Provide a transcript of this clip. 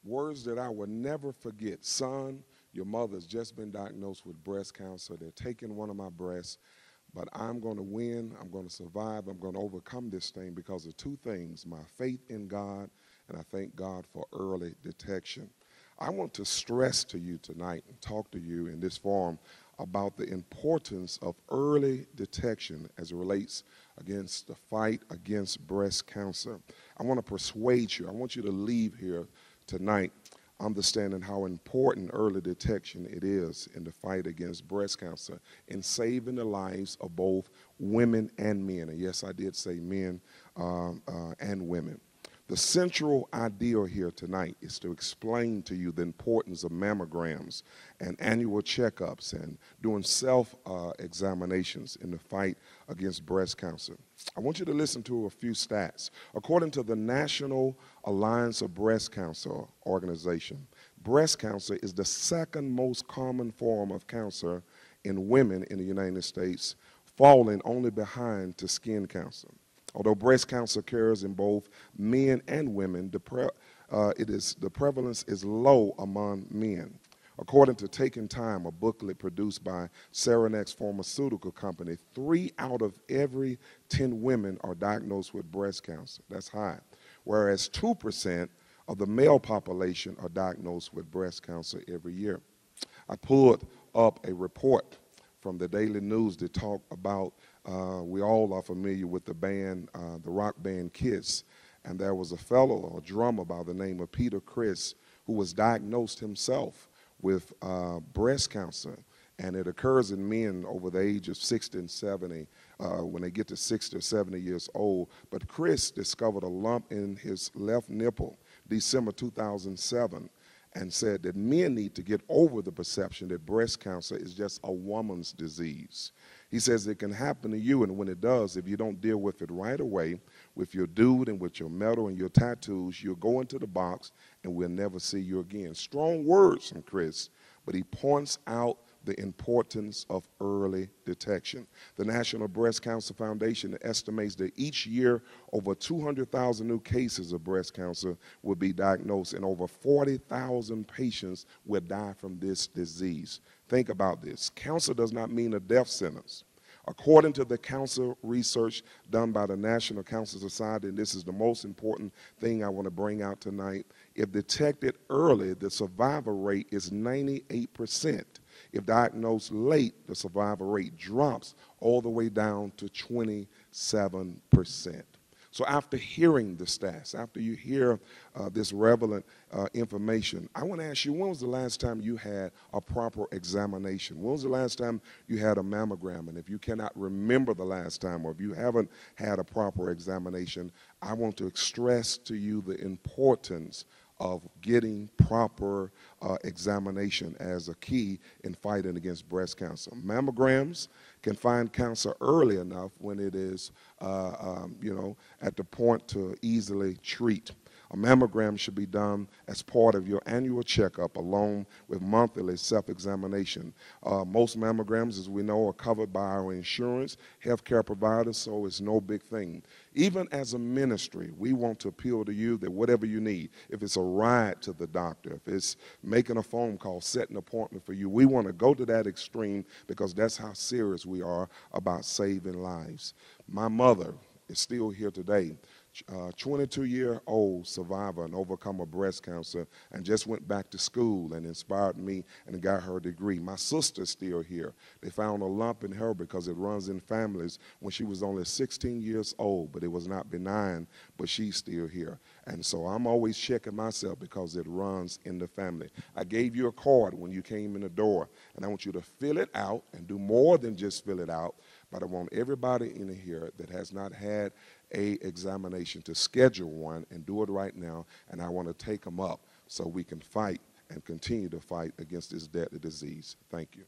Words that I will never forget. Son, your mother's just been diagnosed with breast cancer. They're taking one of my breasts, but I'm going to win. I'm going to survive. I'm going to overcome this thing because of two things: my faith in God, and I thank God for early detection. I want to stress to you tonight and talk to you in this forum about the importance of early detection as it relates against the fight against breast cancer. I want to persuade you. I want you to leave here tonight understanding how important early detection it is in the fight against breast cancer in saving the lives of both women and men. And yes, I did say men and women. The central idea here tonight is to explain to you the importance of mammograms and annual checkups and doing self-examinations in the fight against breast cancer. I want you to listen to a few stats. According to the National Alliance of Breast Cancer organization, breast cancer is the second most common form of cancer in women in the United States, falling only behind to skin cancer. Although breast cancer occurs in both men and women, the prevalence is low among men. According to Taking Time, a booklet produced by Serenex Pharmaceutical Company, 3 out of every 10 women are diagnosed with breast cancer. That's high. Whereas 2% of the male population are diagnosed with breast cancer every year. I pulled up a report from the Daily News that talk about, we all are familiar with the band, the rock band Kiss, and there was a fellow, a drummer by the name of Peter Criss, who was diagnosed himself with breast cancer, and it occurs in men over the age of 60 and 70, when they get to 60 or 70 years old. But Criss discovered a lump in his left nipple December 2007, and said that men need to get over the perception that breast cancer is just a woman's disease. He says it can happen to you, and when it does, if you don't deal with it right away, with your dude and with your medal and your tattoos, you'll go into the box and we'll never see you again. Strong words from Criss, but he points out the importance of early detection. The National Breast Cancer Foundation estimates that each year over 200,000 new cases of breast cancer will be diagnosed, and over 40,000 patients will die from this disease. Think about this. Cancer does not mean a death sentence. According to the cancer research done by the National Cancer Society, and this is the most important thing I want to bring out tonight, if detected early, the survival rate is 98%. If diagnosed late, the survival rate drops all the way down to 27%. So after hearing the stats, after you hear this relevant information, I want to ask you, when was the last time you had a proper examination? When was the last time you had a mammogram? And if you cannot remember the last time, or if you haven't had a proper examination, I want to stress to you the importance of getting proper examination as a key in fighting against breast cancer. Mammograms can find cancer early enough when it is, at the point to easily treat. A mammogram should be done as part of your annual checkup along with monthly self-examination. Most mammograms, as we know, are covered by our insurance, healthcare providers, so it's no big thing. Even as a ministry, we want to appeal to you that whatever you need, if it's a ride to the doctor, if it's making a phone call, setting an appointment for you, we want to go to that extreme because that's how serious we are about saving lives. My mother is still here today. 22-year-old survivor and overcomer breast cancer, and just went back to school and inspired me and got her degree. My sister's still here. They found a lump in her because it runs in families when she was only 16 years old, but it was not benign, but she's still here. And so I'm always checking myself because it runs in the family. I gave you a card when you came in the door, and I want you to fill it out and do more than just fill it out, but I want everybody in here that has not had a examination to schedule one and do it right now, and I want to take them up so we can fight and continue to fight against this deadly disease. Thank you.